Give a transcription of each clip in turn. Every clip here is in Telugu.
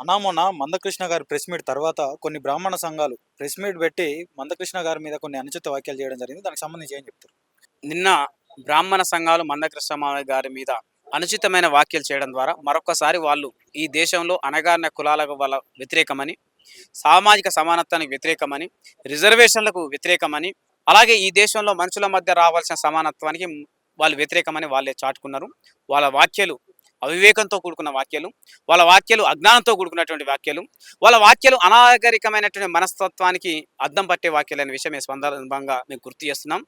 అన్నా మొన్న మందకృష్ణ గారి ప్రెస్ మీట్ తర్వాత కొన్ని బ్రాహ్మణ సంఘాలు ప్రెస్ మీట్ పెట్టి మందకృష్ణ గారి మీద కొన్ని అనుచిత వ్యాఖ్యలు చేయడం జరిగింది. దానికి సంబంధించి ఏం చెప్తారు? నిన్న బ్రాహ్మణ సంఘాలు మందకృష్ణ మాదిగ గారి మీద అనుచితమైన వ్యాఖ్యలు చేయడం ద్వారా మరొకసారి వాళ్ళు ఈ దేశంలో అణగారిన కులాలకు వాళ్ళ వ్యతిరేకమని, సామాజిక సమానత్వానికి వ్యతిరేకమని, రిజర్వేషన్లకు వ్యతిరేకమని, అలాగే ఈ దేశంలో మనుషుల మధ్య రావాల్సిన సమానత్వానికి వాళ్ళు వ్యతిరేకమని వాళ్ళే చాటుకున్నారు. వాళ్ళ వ్యాఖ్యలు అవివేకంతో కూడుకున్న వ్యాఖ్యలు, వాళ్ళ వ్యాఖ్యలు అజ్ఞానంతో కూడుకున్నటువంటి వ్యాఖ్యలు, వాళ్ళ వ్యాఖ్యలు అనాగరికమైనటువంటి మనస్తత్వానికి అద్దం పట్టే వ్యాఖ్యలు అనే విషయం ఈ సందర్భంగా మేము గుర్తు చేస్తున్నాం.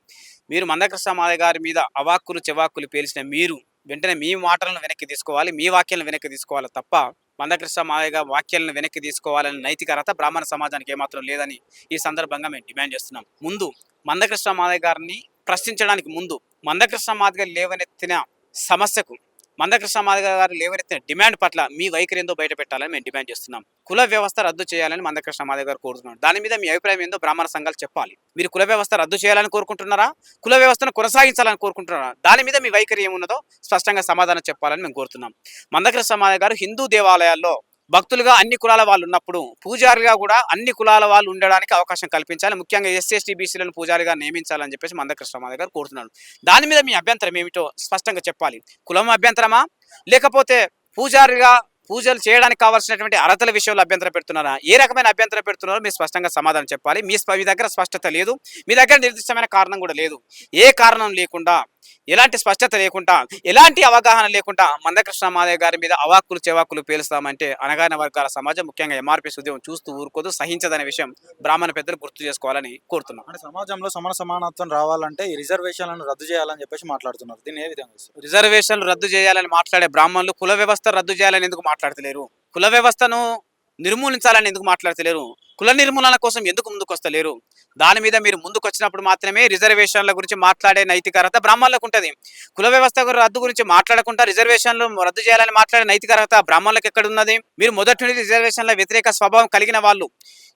మీరు మందకృష్ణ మాదిగ గారి మీద అవాక్కులు చెవాక్కులు పేల్చిన మీరు వెంటనే మీ మాటలను వెనక్కి తీసుకోవాలి, మీ వాక్యాలను వెనక్కి తీసుకోవాలి తప్ప మందకృష్ణ మాదిగ వాక్యాలను వెనక్కి తీసుకోవాలని నైతిక అర్హత బ్రాహ్మణ సమాజానికి ఏమాత్రం లేదని ఈ సందర్భంగా మేము డిమాండ్ చేస్తున్నాం. ముందు మందకృష్ణ మాదిగ గారిని ప్రశ్నించడానికి ముందు మందకృష్ణ మాదిగ లేవనెత్తిన సమస్యకు, మందకృష్ణ మాదిగ గారు లేవనెత్తిన డిమాండ్ పట్ల మీ వైఖరి ఏందో బయట పెట్టాలని మేము డిమాండ్ చేస్తున్నాం. కుల వ్యవస్థ రద్దు చేయాలని మందకృష్ణ మాదిగ గారు కోరుతున్నారు. దాని మీద మీ అభిప్రాయం ఏందో బ్రాహ్మణ సంఘాలు చెప్పాలి. మీరు కుల వ్యవస్థ రద్దు చేయాలని కోరుకుంటున్నారా, కుల వ్యవస్థను కొనసాగించాలని కోరుకుంటున్నారా? దాని మీద మీ వైఖరి ఏమున్నదో స్పష్టంగా సమాధానం చెప్పాలని మేము కోరుతున్నాం. మందకృష్ణ మాదిగ గారు హిందూ దేవాలయాల్లో భక్తులుగా అన్ని కులాల వాళ్ళు ఉన్నప్పుడు పూజారిగా కూడా అన్ని కులాల వాళ్ళు ఉండడానికి అవకాశం కల్పించాలి, ముఖ్యంగా ఎస్సీ ఎస్టీ బీసీలను పూజారిగా నియమించాలని చెప్పేసి మందకృష్ణ మాదిగ గారు కోరుతున్నాడు. దాని మీద మీ అభ్యంతరం ఏమిటో స్పష్టంగా చెప్పాలి. కులం అభ్యంతరమా, లేకపోతే పూజారిగా పూజలు చేయడానికి కావాల్సినటువంటి అర్హతల విషయంలో అభ్యంతరం పెడుతున్నారా? ఏ రకమైన అభ్యంతరం పెడుతున్నారో మీరు స్పష్టంగా సమాధానం చెప్పాలి. మీ దగ్గర స్పష్టత లేదు, మీ దగ్గర నిర్దిష్టమైన కారణం కూడా లేదు. ఏ కారణం లేకుండా, ఎలాంటి స్పష్టత లేకుండా, ఎలాంటి అవగాహన లేకుండా మందకృష్ణ మాదిగ గారి మీద అవాక్కులు చెవాక్కులు పేలుస్తామంటే అణగారిన వర్గాల సమాజం, ముఖ్యంగా ఎంఆర్పీఎస్ ఉద్యమం చూస్తూ ఊరుకోదు, సహించదనే విషయం బ్రాహ్మణ పెద్దలు గుర్తు చేసుకోవాలని కోరుతున్నాం. అంటే సమాజంలో సమానత్వం రావాలంటే ఈ రిజర్వేషన్లను రద్దు చేయాలని చెప్పేసి మాట్లాడుతున్నారు. దీన్ని ఏ విధంగా చూస్తారు? రిజర్వేషన్లు రద్దు చేయాలని మాట్లాడే బ్రాహ్మణులు కుల వ్యవస్థ రద్దు చేయాలని ఎందుకు మాట్లాడతలేరు? కుల వ్యవస్థను నిర్మూలించాలని ఎందుకు మాట్లాడతలేరు? కుల నిర్మూలన కోసం ఎందుకు ముందుకు వస్తలేరు? దాని మీద మీరు ముందుకు వచ్చినప్పుడు మాత్రమే రిజర్వేషన్ల గురించి మాట్లాడే నైతిక అర్హత బ్రాహ్మణులకు ఉంటుంది. కుల వ్యవస్థ రద్దు గురించి మాట్లాడకుండా రిజర్వేషన్లు రద్దు చేయాలని మాట్లాడే నైతిక అర్హత బ్రాహ్మణులకు ఎక్కడ ఉన్నది? మీరు మొదటి నుండి రిజర్వేషన్ల వ్యతిరేక స్వభావం కలిగిన వాళ్ళు.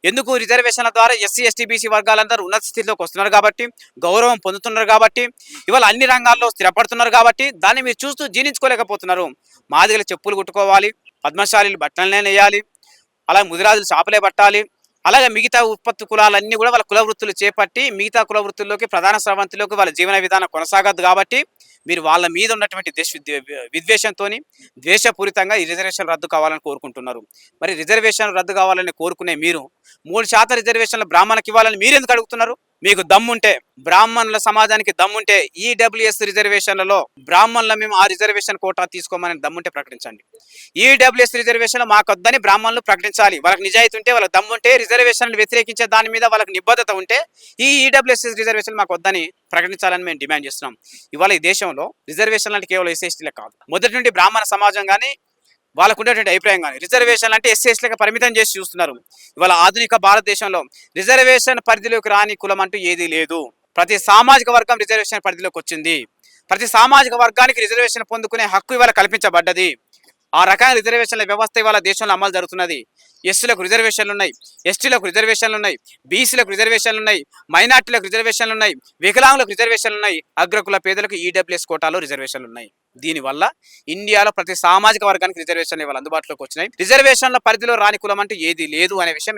ఎందుకు? రిజర్వేషన్ల ద్వారా ఎస్సీ ఎస్టీ బీసీ వర్గాలందరూ ఉన్నత స్థితిలోకి వస్తున్నారు కాబట్టి, గౌరవం పొందుతున్నారు కాబట్టి, ఇవాళ అన్ని రంగాల్లో స్థిరపడుతున్నారు కాబట్టి దాన్ని మీరు చూస్తూ జీర్ణించుకోలేకపోతున్నారు. మాదిగలు చెప్పులు కుట్టుకోవాలి, పద్మశాలీలు బట్టలనే వేయాలి, అలాగే ముదిరాజులు చేపలే పట్టాలి, అలాగే మిగతా ఉత్పత్తి కులాలన్నీ కూడా వాళ్ళ కుల వృత్తులు చేపట్టి మిగతా కుల వృత్తుల్లోకి, ప్రధాన స్రవంతిలోకి వాళ్ళ జీవన విధానం కొనసాగద్దు. కాబట్టి మీరు వాళ్ళ మీద ఉన్నటువంటి విద్వేషంతో, ద్వేషపూరితంగా ఈ రిజర్వేషన్ రద్దు కావాలని కోరుకుంటున్నారు. మరి రిజర్వేషన్ రద్దు కావాలని కోరుకునే మీరు 3% రిజర్వేషన్లు బ్రాహ్మణులకు ఇవ్వాలని మీరు ఎందుకు అడుగుతున్నారు? మీకు దమ్ముంటే, బ్రాహ్మణుల సమాజానికి దమ్ముంటే ఈడబ్ల్యూఎస్ రిజర్వేషన్లలో బ్రాహ్మణుల మేము ఆ రిజర్వేషన్ కోటా తీసుకోమని దమ్ముంటే ప్రకటించండి. ఈడబ్ల్యూఎస్ రిజర్వేషన్ మాకు వద్దని బ్రాహ్మణులు ప్రకటించాలి. వాళ్ళకి నిజాయితీ ఉంటే, వాళ్ళకి దమ్ముంటే, రిజర్వేషన్లు వ్యతిరేకించే దాని మీద వాళ్ళకి నిబద్ధత ఉంటే ఈ ఈడబ్ల్యూఎస్ రిజర్వేషన్ మాకు వద్దని ప్రకటించాలని మేము డిమాండ్ చేస్తున్నాం. ఇవాళ ఈ దేశంలో రిజర్వేషన్లు అంటే కేవలం ఎస్సీఎస్టీలే కాదు, మొదటి నుండి బ్రాహ్మణ సమాజం కానీ వాళ్ళకు ఉండేటువంటి అభిప్రాయం కానీ రిజర్వేషన్లు అంటే ఎస్సీఎస్టీలకు పరిమితం చేసి చూస్తున్నారు. ఇవాళ ఆధునిక భారతదేశంలో రిజర్వేషన్ పరిధిలోకి రాని కులం అంటూ ఏదీ లేదు. ప్రతి సామాజిక వర్గం రిజర్వేషన్ పరిధిలోకి వచ్చింది. ప్రతి సామాజిక వర్గానికి రిజర్వేషన్ పొందుకునే హక్కు ఇవాళ కల్పించబడ్డది. ఆ రకమైన రిజర్వేషన్ల వ్యవస్థ ఇవాళ దేశంలో అమలు జరుగుతున్నది. ఎస్సీలకు రిజర్వేషన్లు ఉన్నాయి, ఎస్టీలకు రిజర్వేషన్లు ఉన్నాయి, బీసీలకు రిజర్వేషన్లు ఉన్నాయి, మైనార్టీలకు రిజర్వేషన్లు ఉన్నాయి, వికలాంగులకు రిజర్వేషన్లు ఉన్నాయి, అగ్రకుల పేదలకు ఈడబ్ల్యూఎస్ కోటాలో రిజర్వేషన్లు ఉన్నాయి. దీనివల్ల ఇండియాలో ప్రతి సామాజిక వర్గానికి రిజర్వేషన్లు ఇవాళ అందుబాటులోకి వచ్చినాయి. రిజర్వేషన్ల పరిధిలో రాని కులం అంటూ ఏది లేదు అనే విషయం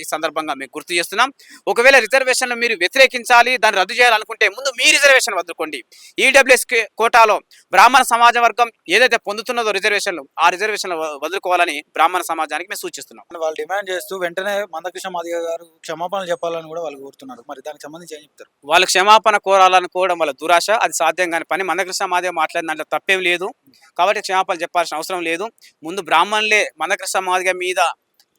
ఈ సందర్భంగా మేము గుర్తు చేస్తున్నాం. ఒకవేళ రిజర్వేషన్లు మీరు వ్యతిరేకించాలి, దాన్ని రద్దు చేయాలనుకుంటే ముందు మీ రిజర్వేషన్ వదులుకోండి. ఈడబ్ల్యూఎస్ కోటాలో బ్రాహ్మణ సమాజ వర్గం ఏదైతే పొందుతున్నదో రిజర్వేషన్లు, ఆ రిజర్వేషన్లు వదులుకోవాలని బ్రాహ్మణ సమాజానికి మేము సూచిస్తున్నాం. వాళ్ళు డిమాండ్ చేస్తూ వెంటనే మందకృష్ణ మాదిగ గారు క్షమాపణ చెప్పాలని కూడా వాళ్ళు కోరుతున్నారు. మరి దానికి సంబంధించి ఏం చెప్తారు? వాళ్ళు క్షమాపణ కోరాలనుకోవడం వాళ్ళ దురాశ, అది సాధ్యం కాని పని. మందకృష్ణ మాదిగ మాట్లాడిన దాంట్లో తప్పేం లేదు కాబట్టి క్షమాపణ చెప్పాల్సిన అవసరం లేదు. ముందు బ్రాహ్మణులే మందకృష్ణ మాదిగ మీద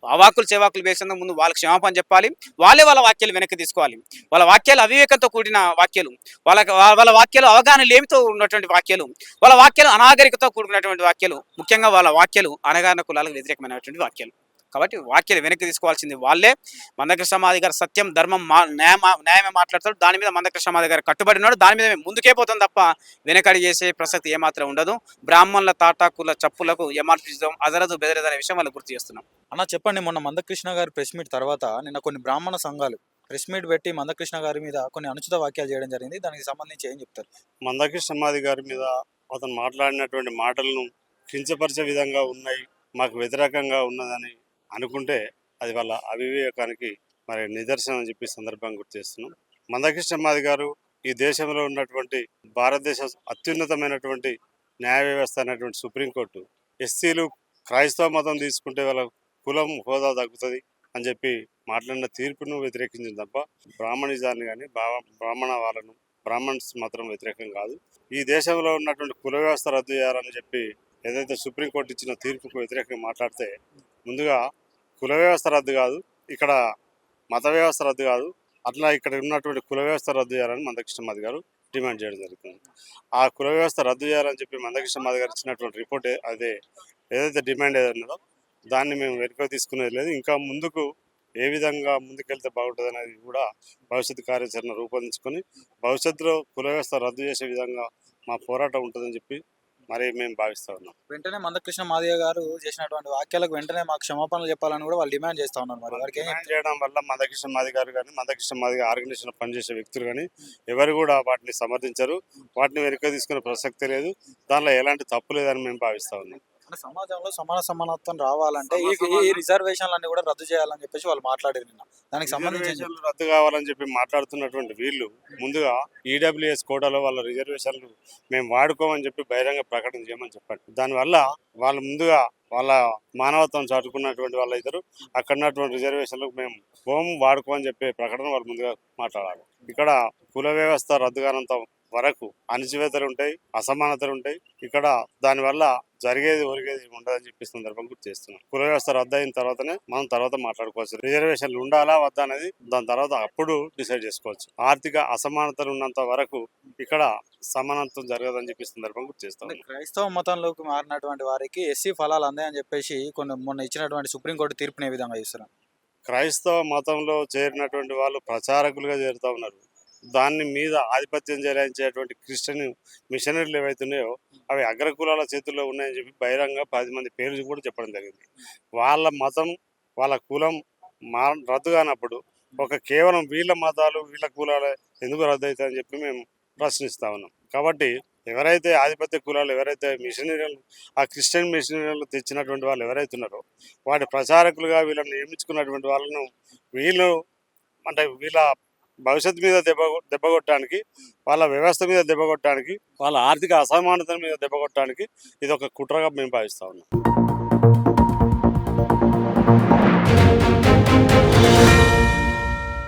అవాకులు చెవాకులు వేసేందుకు ముందు వాళ్ళకి క్షమాపణ చెప్పాలి. వాళ్ళే వాళ్ళ వాక్యాలు వెనక్కి తీసుకోవాలి. వాళ్ళ వాక్యాలు అవివేకంతో కూడిన వాక్యాలు, వాళ్ళ వాక్యాలు అవగాహన లేమితో ఉన్నటువంటి వాక్యాలు, వాళ్ళ వాక్యాలు అనాగరికతో కూడుకున్నటువంటి వాక్యాలు, ముఖ్యంగా వాళ్ళ వాక్యాలు అణగారిన కులాలకు వ్యతిరేకమైనటువంటి వాక్యాలు. కాబట్టి వాక్యాలు వెనక్కి తీసుకోవాల్సింది వాళ్ళే. మందకృష్ణ మాదిగ గారు సత్యం, ధర్మం, న్యాయమే మాట్లాడతాడు. దాని మీద మందకృష్ణ మాదిగ గారు కట్టుబడి ఉన్నాడు. దాని మీద మేము ముందుకే పోతాం తప్ప వెనకడి చేసే ప్రసక్తి ఏమాత్రం ఉండదు. బ్రాహ్మణుల తాటాకుల చప్పులకు ఎంఆర్పీఎస్ అదరదు బెదరదు అనే విషయం వాళ్ళు గుర్తు చేస్తున్నాం. అన్న చెప్పండి, మొన్న మందకృష్ణ గారి ప్రెస్ మీట్ తర్వాత నిన్న కొన్ని బ్రాహ్మణ సంఘాలు ప్రెస్ మీట్ పెట్టి మందకృష్ణ గారి మీద కొన్ని అనుచిత వ్యాఖ్యలు చేయడం జరిగింది. దానికి సంబంధించి ఏం చెప్తారు? మందకృష్ణ మాదిగ గారి మీద అతను మాట్లాడినటువంటి మాటలను కించపరిచే విధంగా ఉన్నాయి. మాకు వ్యతిరేకంగా ఉన్నదని అనుకుంటే అది వాళ్ళ అవివేకానికి మరి నిదర్శనం అని చెప్పి సందర్భంగా గుర్తు చేస్తున్నాం. మందకృష్ణ మాది గారు ఈ దేశంలో ఉన్నటువంటి భారతదేశ అత్యున్నతమైనటువంటి న్యాయ వ్యవస్థ అనేటువంటి సుప్రీంకోర్టు ఎస్సీలు క్రైస్తవ మతం తీసుకుంటే వాళ్ళ కులం హోదా తగ్గుతుంది అని చెప్పి మాట్లాడిన తీర్పును వ్యతిరేకించింది తప్ప బ్రాహ్మణిజాన్ని కానీ బ్రాహ్మణ వాళ్ళను బ్రాహ్మణ్స్ మాత్రం వ్యతిరేకం కాదు. ఈ దేశంలో ఉన్నటువంటి కుల వ్యవస్థ రద్దు చేయాలని చెప్పి ఏదైతే సుప్రీంకోర్టు ఇచ్చిన తీర్పుకు వ్యతిరేకంగా మాట్లాడితే ముందుగా కుల వ్యవస్థ రద్దు కాదు, ఇక్కడ మత వ్యవస్థ రద్దు కాదు, అట్లా ఇక్కడ ఉన్నటువంటి కుల వ్యవస్థ రద్దు చేయాలని మందకృష్ణ మాది గారు డిమాండ్ చేయడం జరుగుతుంది. ఆ కుల వ్యవస్థ రద్దు చేయాలని చెప్పి మందకృష్ణ మాది గారు ఇచ్చినటువంటి రిపోర్ట్ అదే ఏదైతే డిమాండ్ ఏదన్నదో దాన్ని మేము వెనుక తీసుకునేది లేదు. ఇంకా ముందుకు ఏ విధంగా ముందుకెళ్తే బాగుంటుంది అనేది కూడా భవిష్యత్తు కార్యాచరణ రూపొందించుకొని భవిష్యత్తులో కుల వ్యవస్థ రద్దు చేసే విధంగా మా పోరాటం ఉంటుందని చెప్పి మరి మేము భావిస్తూ ఉన్నాం. వెంటనే మందకృష్ణ మాదిగ గారు చేసినటువంటి వాక్యాలకు వెంటనే మాకు క్షమాపణలు చెప్పాలని కూడా వాళ్ళు డిమాండ్ చేస్తా ఉన్నారు. మరి వారికి డిమాండ్ చేయడం వల్ల మందకృష్ణ మాది గారు కానీ మందకృష్ణ మాది ఆర్గనైజేషన్ పనిచేసే వ్యక్తులు కానీ ఎవరు కూడా వాటిని సమర్థించరు, వాటిని వెనుక తీసుకునే ప్రసక్తి లేదు, దానిలో ఎలాంటి తప్పు లేదని మేము భావిస్తూ ఉన్నాం. సమాజంలో సమానత్వం రావాలంటే ఈ రిజర్వేషన్లన్నీ కూడా రద్దు చేయాలని చెప్పేసి వాళ్ళు మాట్లాడేది నిన్న. దానికి సంబంధించి రిజర్వేషన్లు రద్దు కావాలని చెప్పి మాట్లాడుతున్నటువంటి వీళ్ళు ముందుగా ఈడబ్ల్యూఎస్ కోటాలో వాళ్ళ రిజర్వేషన్లు మేము వాడుకోమని చెప్పి బహిరంగ ప్రకటన చేయమని చెప్పారు. దానివల్ల వాళ్ళు ముందుగా వాళ్ళ మానవత్వం చాటుకున్నటువంటి వాళ్ళ ఇద్దరు అక్కడ ఉన్నటువంటి రిజర్వేషన్లకు మేము హోమ్ వాడుకోమని చెప్పే ప్రకటన వాళ్ళు ముందుగా మాట్లాడాలి. ఇక్కడ కుల వ్యవస్థ రద్దు కానంత వరకు అణచివేతలు ఉంటాయి, అసమానతలు ఉంటాయి. ఇక్కడ దానివల్ల జరిగేది ఒరిగేది ఉండదని చెప్పి సందర్భం గుర్తు చేస్తున్నాం. కుల వ్యవస్థ రద్దు అయిన తర్వాతనే మనం తర్వాత మాట్లాడుకోవచ్చు. రిజర్వేషన్లు ఉండాలా వద్దా అనేది దాని తర్వాత అప్పుడు డిసైడ్ చేసుకోవచ్చు. ఆర్థిక అసమానతలు ఉన్నంత వరకు ఇక్కడ సమానత్వం జరగదని చెప్పి సందర్భం గుర్తు చేస్తాం. క్రైస్తవ మతంలోకి మారినటువంటి వారికి ఎస్సీ ఫలాలు అందాయని చెప్పేసి మొన్న ఇచ్చినటువంటి సుప్రీంకోర్టు తీర్పుని ఏ విధంగా ఇస్తున్నారు? క్రైస్తవ మతంలో చేరినటువంటి వాళ్ళు ప్రచారకులుగా చేరుతా ఉన్నారు. దాని మీద ఆధిపత్యం చెలాయించేటువంటి క్రిస్టియన్ మిషనరీలు ఏవైతున్నాయో అవి అగ్రకులాల చేతుల్లో ఉన్నాయని చెప్పి బహిరంగ 10 మంది పేర్లు కూడా చెప్పడం జరిగింది. వాళ్ళ మతం వాళ్ళ కులం రద్దు కానప్పుడు కేవలం వీళ్ళ మతాలు వీళ్ళ కులాలు ఎందుకు రద్దు అవుతాయని చెప్పి మేము ప్రశ్నిస్తా ఉన్నాం. కాబట్టి ఎవరైతే ఆధిపత్య కులాలు ఎవరైతే మిషనరీలు ఆ క్రిస్టియన్ మిషనరీలు తెచ్చినటువంటి వాళ్ళు ఎవరైతే ఉన్నారో వాటి ప్రచారకులుగా వీళ్ళని నియమించుకున్నటువంటి వాళ్ళను వీళ్ళ భవిష్యత్తు మీద దెబ్బ కొట్టడానికి, వాళ్ళ వ్యవస్థ మీద దెబ్బ కొట్టడానికి, వాళ్ళ ఆర్థిక అసమానత మీద దెబ్బ కొట్టడానికి ఇది ఒక కుట్రగా మేము భావిస్తా ఉన్నాం.